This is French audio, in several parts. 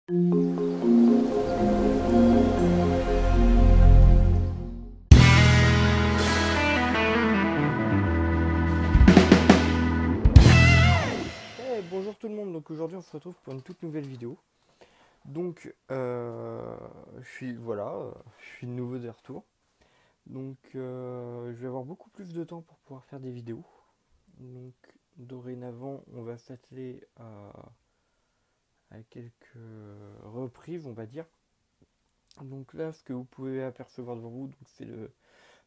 Bonjour tout le monde, donc aujourd'hui on se retrouve pour une toute nouvelle vidéo. Donc je suis de nouveau de retour. Donc je vais avoir beaucoup plus de temps pour pouvoir faire des vidéos. Donc dorénavant on va s'atteler à quelques reprises, on va dire. Donc là ce que vous pouvez apercevoir devant vous, c'est le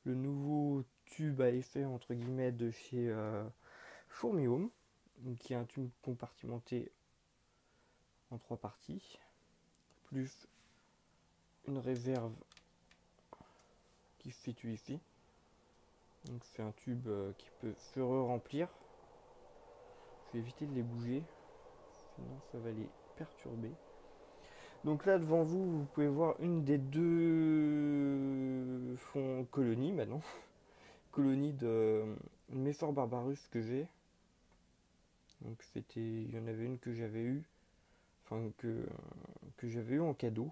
nouveau tube à effet entre guillemets de chez Fourmi Home, qui est un tube compartimenté en 3 parties, plus une réserve qui se situe ici. Donc c'est un tube qui peut se remplir. Je vais éviter de les bouger, sinon ça va les perturber. Donc là devant vous, vous pouvez voir une des deux fonds colonies maintenant. Colonie de Messor Barbarus que j'ai. Donc il y en avait une que j'avais eu, que j'avais eu en cadeau.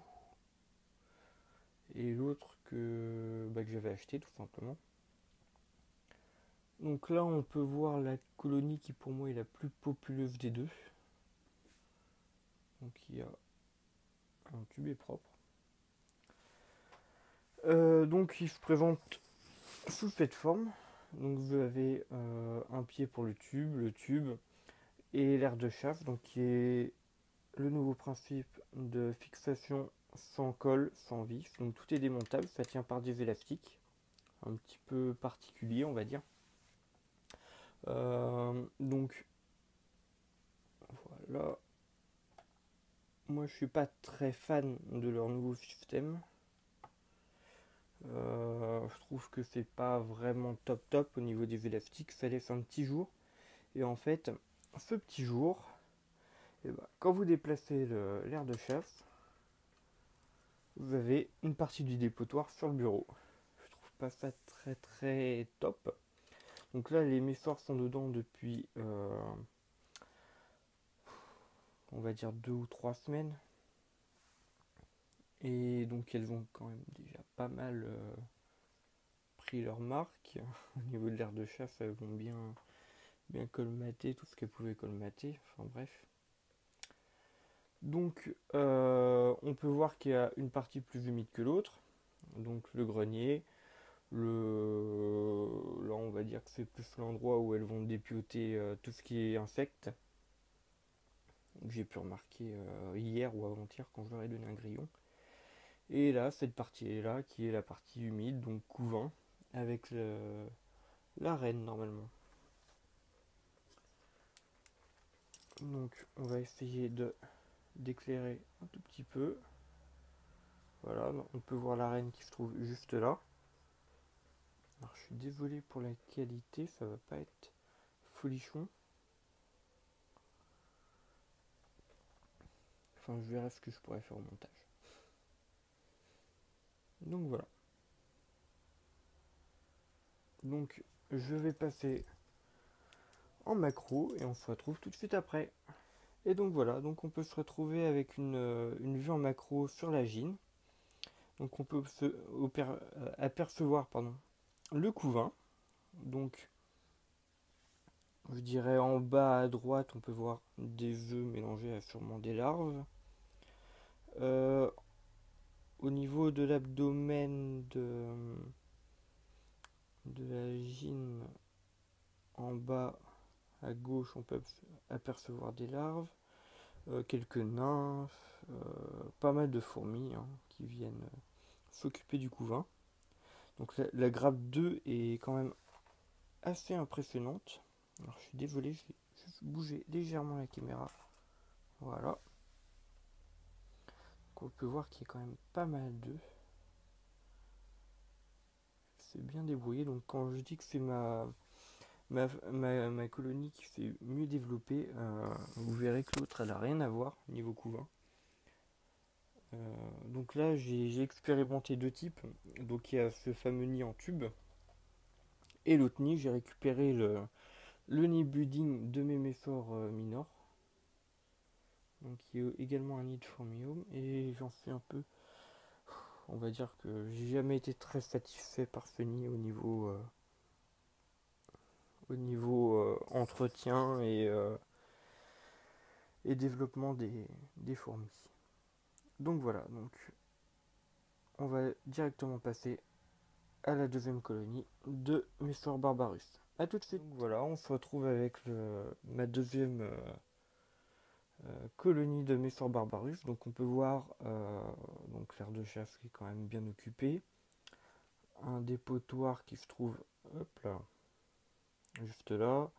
Et l'autre que j'avais acheté tout simplement. Donc là on peut voir la colonie qui pour moi est la plus populeuse des deux. Donc il y a un tube est propre. Donc il se présente sous cette forme. Donc vous avez un pied pour le tube et l'air de chasse, donc qui est le nouveau principe de fixation sans colle, sans vis. Donc tout est démontable, ça tient par des élastiques, un petit peu particulier on va dire. Donc voilà. Moi je suis pas très fan de leur nouveau système. Je trouve que c'est pas vraiment top au niveau des élastiques, ça laisse un petit jour. Et en fait, ce petit jour, quand vous déplacez l'air de chasse, vous avez une partie du dépotoir sur le bureau. Je trouve pas ça très top. Donc là, les messors sont dedans depuis, on va dire 2 ou 3 semaines. Et donc elles ont quand même déjà pas mal pris leur marque. Au niveau de l'air de chasse, elles vont bien colmater tout ce qu'elles pouvaient colmater. Enfin bref. Donc on peut voir qu'il y a une partie plus humide que l'autre. Donc le grenier. Là on va dire que c'est plus l'endroit où elles vont dépioter tout ce qui est insectes. J'ai pu remarquer hier ou avant-hier quand je leur ai donné un grillon. Et là, cette partie-là, qui est la partie humide, donc couvain, avec la reine normalement. Donc on va essayer d'éclairer un tout petit peu. Voilà, on peut voir la reine qui se trouve juste là. Alors je suis désolé pour la qualité, ça va pas être folichon. Enfin, je verrai ce que je pourrais faire au montage. Donc voilà. Donc je vais passer en macro et on se retrouve tout de suite après. Et donc voilà, donc on peut se retrouver avec une vue en macro sur la gine. Donc on peut apercevoir le couvain. Donc je dirais en bas à droite, on peut voir des œufs mélangés à sûrement des larves. Au niveau de l'abdomen de la gine, en bas à gauche, on peut apercevoir des larves, quelques nymphes, pas mal de fourmis qui viennent s'occuper du couvain. Donc la grappe 2 est quand même assez impressionnante. Alors je suis désolé, je vais juste bouger légèrement la caméra. Voilà. Donc on peut voir qu'il y a quand même pas mal d'œufs. C'est bien débrouillé. Donc quand je dis que c'est ma colonie qui s'est mieux développée, vous verrez que l'autre elle n'a rien à voir au niveau couvain. Donc là j'ai expérimenté 2 types. Donc il y a ce fameux nid en tube. Et l'autre nid, j'ai récupéré le nid budding de mes messors minors. donc qui est également un nid de Formium, et j'en fais un peu. On va dire que j'ai jamais été très satisfait par ce nid au niveau entretien et développement des fourmis. Donc voilà, donc on va directement passer à la deuxième colonie de Mestor Barbarus. A tout de suite. Donc voilà, on se retrouve avec ma deuxième colonie de Mestor Barbarus. Donc on peut voir donc l'aire de chasse qui est quand même bien occupée. Un dépotoir qui se trouve hop là, juste là.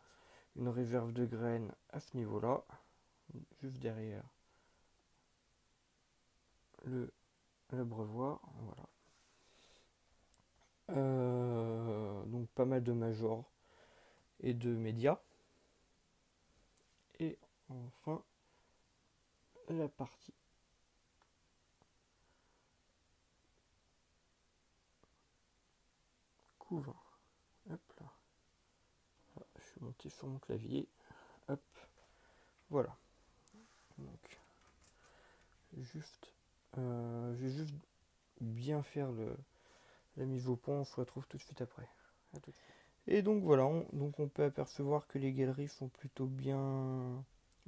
Une réserve de graines à ce niveau-là, juste derrière l'abreuvoir. Voilà. Donc pas mal de majors et de médias. Et enfin la partie couvain. Hop là. Ah, je suis monté sur mon clavier. Hop. Voilà. Donc juste je vais juste bien faire la mise au point. On se retrouve tout de suite après. À tout de suite. Et donc voilà, donc on peut apercevoir que les galeries sont plutôt bien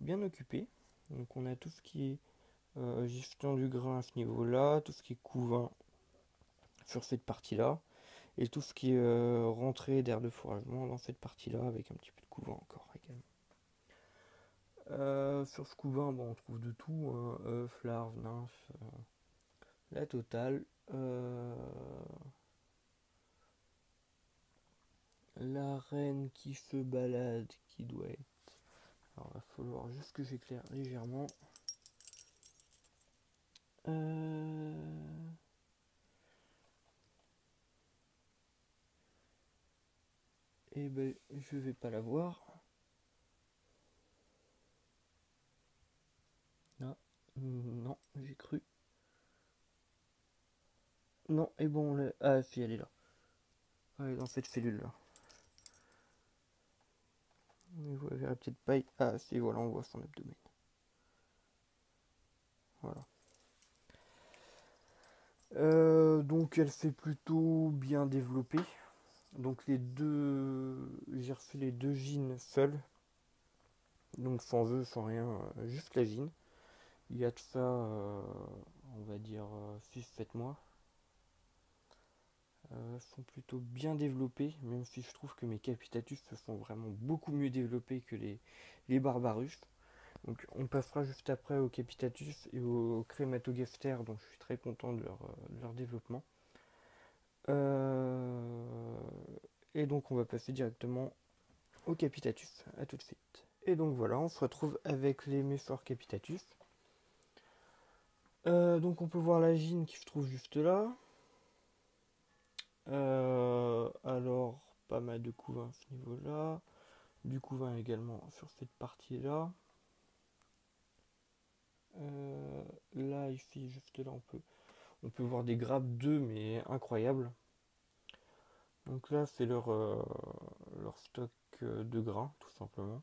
occupées. Donc on a tout ce qui est gestion du grain à ce niveau-là, tout ce qui est couvain sur cette partie-là, et tout ce qui est rentrée d'air de fourragement dans cette partie-là, avec un petit peu de couvain encore également. Sur ce couvain, bon, on trouve de tout, hein, œufs, larves, nymphes, la totale. La reine qui se balade, qui doit être... Alors, il va falloir juste que j'éclaire légèrement. Et ben, je vais pas la voir. Ah, non, j'ai cru. Non, et bon, ah si, elle est là. Elle est dans cette cellule-là. Vous verrez peut-être pas. Ah si, voilà, on voit son abdomen. Voilà. Donc elle s'est plutôt bien développée. Donc j'ai refait les deux gines seuls. Donc sans œufs, sans rien, juste la gine. Il y a de ça, on va dire 6-7 mois. Sont plutôt bien développés, même si je trouve que mes Capitatus se sont vraiment beaucoup mieux développés que les Barbarus. Donc on passera juste après aux Capitatus et aux Crématogester, dont je suis très content de leur développement. Et donc on va passer directement aux Capitatus. A tout de suite. Et donc voilà, on se retrouve avec les Mestor Capitatus. Donc on peut voir la gine qui se trouve juste là. Alors, pas mal de couvain à ce niveau-là. Du couvain également sur cette partie-là. Là, ici, juste là, on peut voir des grappes d'œufs, mais incroyables. Donc là, c'est leur stock de grains, tout simplement.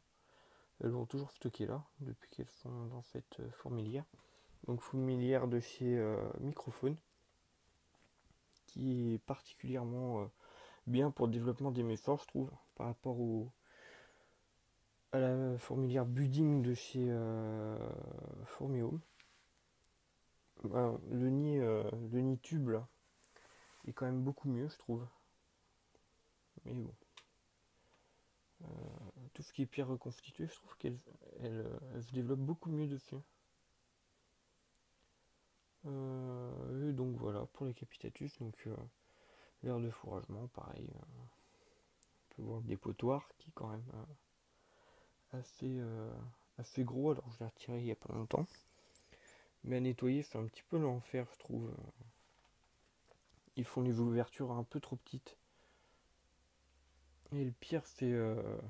Elles vont toujours stocker là, depuis qu'elles sont dans cette fourmilière. Donc fourmilière de chez Microphone, qui est particulièrement bien pour le développement des méforts, je trouve, par rapport à la fourmilière Budding de chez Formium. Le nid tube là, est quand même beaucoup mieux, je trouve. Mais bon. Tout ce qui est pierre reconstituée, je trouve qu'elle se développe beaucoup mieux dessus. Et donc voilà, pour les Capitatus, donc l'aire de fourragement, pareil. On peut voir le dépotoir qui est quand même assez gros, alors je l'ai retiré il n'y a pas longtemps. Mais à nettoyer, c'est un petit peu l'enfer, je trouve. Ils font les ouvertures un peu trop petites. Et le pire, c'est le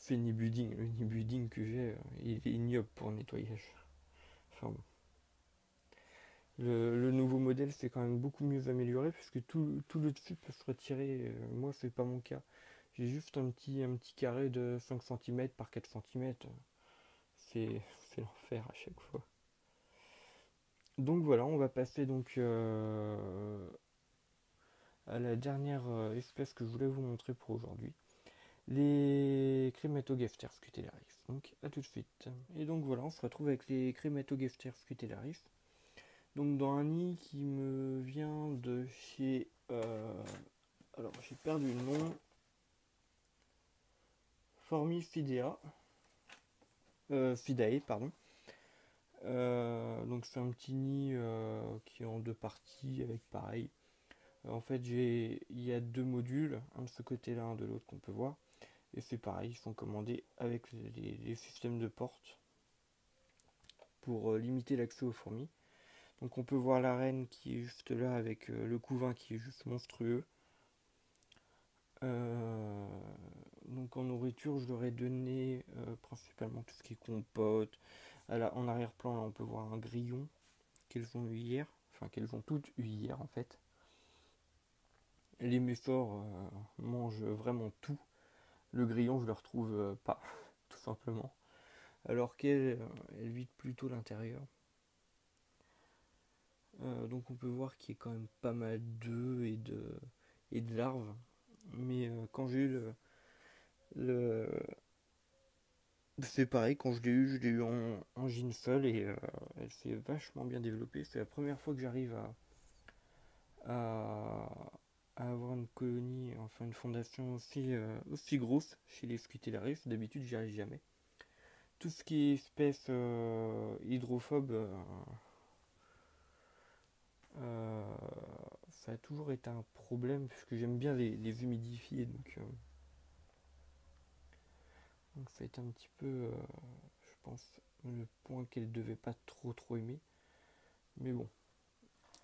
Nibudding. Le Nibudding que j'ai, il est ignoble pour le nettoyage. Enfin bon. Le nouveau modèle, c'est quand même beaucoup mieux amélioré puisque tout le dessus peut se retirer. Moi, c'est pas mon cas. J'ai juste un petit carré de 5 cm par 4 cm. C'est c'est l'enfer à chaque fois. Donc voilà, on va passer donc à la dernière espèce que je voulais vous montrer pour aujourd'hui. Les Crématogaphtères scutellaris. Donc à tout de suite. Et donc voilà, on se retrouve avec les Crématogaphtères scutellaris. Donc dans un nid qui me vient de chez... alors j'ai perdu le nom. Formifidea. Fidae, pardon. Donc c'est un petit nid qui est en deux parties avec pareil. En fait il y a deux modules, un de ce côté-là, un de l'autre qu'on peut voir. Et c'est pareil, ils sont commandés avec les systèmes de porte pour limiter l'accès aux fourmis. Donc on peut voir la reine qui est juste là avec le couvain qui est juste monstrueux. Donc en nourriture, je leur ai donné principalement tout ce qui est compote. En arrière-plan, là, on peut voir un grillon qu'elles ont eu hier. Enfin, qu'elles ont toutes eu hier, en fait. Les méphores mangent vraiment tout. Le grillon, je le retrouve pas, tout simplement. Alors qu'elle vide plutôt l'intérieur. Donc on peut voir qu'il y a quand même pas mal d'œufs et de larves. Mais quand j'ai eu le... C'est pareil, quand je l'ai eu en gîne seul et elle s'est vachement bien développée. C'est la première fois que j'arrive à, à avoir une colonie, enfin une fondation aussi grosse chez les scutellaris. D'habitude, j'y arrive jamais. Tout ce qui est espèces hydrophobes, ça a toujours été un problème puisque j'aime bien les humidifier. Donc ça a été un petit peu, je pense, le point qu'elle devait pas trop aimer. Mais bon,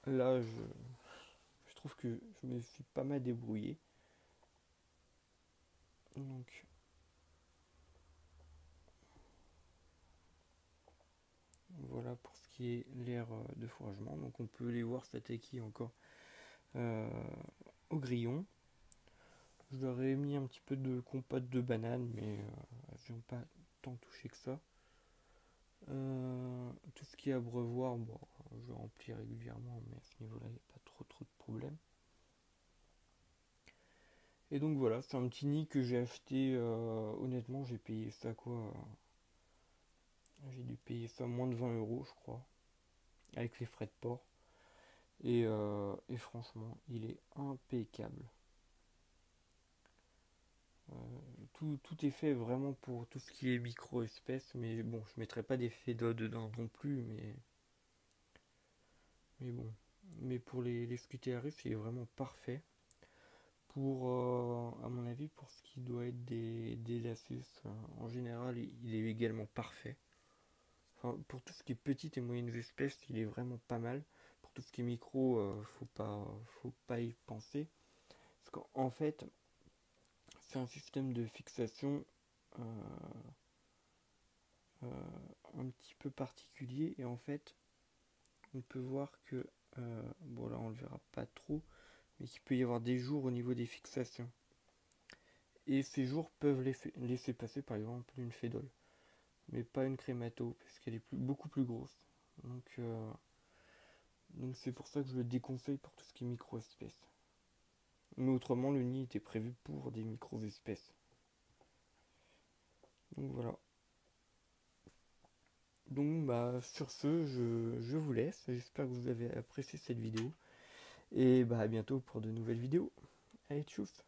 là, je trouve que je me suis pas mal débrouillé. Donc, voilà pour ce qui est l'aire de fourragement. Donc, on peut les voir s'attaquer encore euh, au grillon. Je leur ai mis un petit peu de compote de banane, mais elles n'ont pas tant touché que ça. Tout ce qui est abreuvoir, bon, je remplis régulièrement, mais à ce niveau-là, il n'y a pas trop de problèmes. Et donc voilà, c'est un petit nid que j'ai acheté, honnêtement, j'ai payé ça quoi? J'ai dû payer ça moins de 20 euros, je crois, avec les frais de port. Et franchement, il est impeccable. Tout est fait vraiment pour tout ce qui est micro-espèces, mais bon, je mettrai pas d'effet d'eau dedans non plus, mais bon. Mais pour les scutellaris, il est vraiment parfait. Pour, à mon avis, pour ce qui doit être des lacus, en général, il est également parfait. Enfin, pour tout ce qui est petites et moyennes espèces, il est vraiment pas mal. Pour tout ce qui est micro, faut pas y penser. Parce qu'en fait, c'est un système de fixation euh, un petit peu particulier. Et en fait, on peut voir que, bon là on le verra pas trop, mais qu'il peut y avoir des jours au niveau des fixations. Et ces jours peuvent laisser passer par exemple une fédole, mais pas une crémato, parce qu'elle est beaucoup plus grosse. Donc c'est pour ça que je le déconseille pour tout ce qui est micro-espèces. Mais autrement, le nid était prévu pour des micro-espèces. Donc voilà. Donc bah sur ce, je vous laisse. J'espère que vous avez apprécié cette vidéo. Et bah à bientôt pour de nouvelles vidéos. Allez, tchuss!